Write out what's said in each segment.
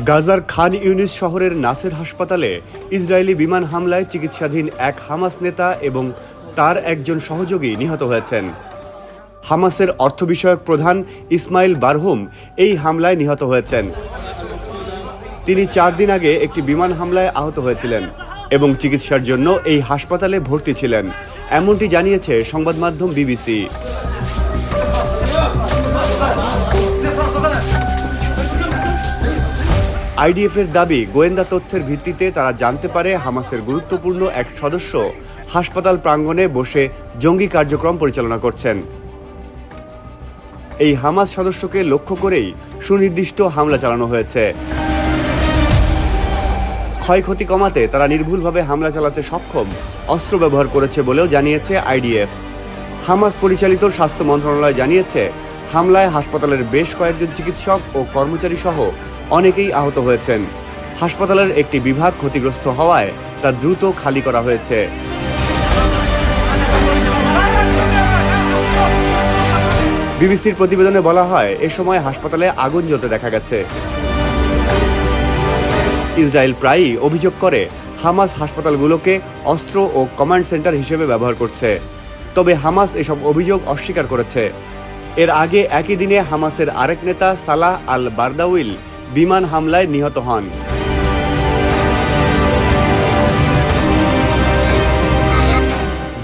গাজার খান ইউনিস শহরের নাসের হাসপাতালে ইসরায়েলি বিমান হামলায় চিকিৎসাধীন এক হামাস নেতা এবং তার একজন সহযোগী নিহত হয়েছেন। হামাসের অর্থ বিষয়ক প্রধান ইসমাইল বারহুম এই হামলায় নিহত হয়েছেন। তিনি 4 দিন আগে একটি বিমান হামলায় আহত হয়েছিলেন এবং চিকিৎসার জন্য এই হাসপাতালে ভর্তি ছিলেন, এমনটি জানিয়েছে সংবাদ মাধ্যম বিবিসি। আইডিএফের দাবি, গোয়েন্দা তথ্যের ভিত্তিতে তারা জানতে পারে হামাসের গুরুত্বপূর্ণ এক সদস্য হাসপাতাল প্রাঙ্গণে বসে জঙ্গি কার্যক্রম পরিচালনা করছেন। এই হামাস সদস্যকে লক্ষ্য করেই সুনির্দিষ্ট হামলা চালানো হয়েছে। ক্ষয়ক্ষতি কমাতে তারা নির্ভুলভাবে হামলা চালাতে সক্ষম অস্ত্র ব্যবহার করেছে বলেও জানিয়েছে আইডিএফ। হামাস পরিচালিত স্বাস্থ্য মন্ত্রণালয় জানিয়েছে, হামলায় হাসপাতালের বেশ কয়েকজন চিকিৎসক ও কর্মচারী সহ অনেকেই আহত হয়েছেন। হাসপাতালের একটি বিভাগ ক্ষতিগ্রস্ত হওয়ায় তা দ্রুত খালি করা হয়েছে। বিবিসির প্রতিবেদনে বলা হয়, এ সময় হাসপাতালে আগুন জ্বলতে দেখা গেছে। ইসরায়েল প্রায়ই অভিযোগ করে হামাস হাসপাতালগুলোকে অস্ত্র ও কমান্ড সেন্টার হিসেবে ব্যবহার করছে, তবে হামাস এসব অভিযোগ অস্বীকার করেছে। এর আগে একই দিনে হামাসের আরেক নেতা সালাহ আল বারদাউইল বিমান হামলায় নিহত হন।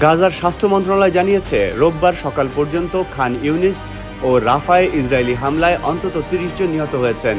গাজার স্বাস্থ্য মন্ত্রণালয় জানিয়েছে, রোববার সকাল পর্যন্ত খান ইউনিস ও রাফায় ইসরায়েলি হামলায় অন্তত 30 জন নিহত হয়েছেন।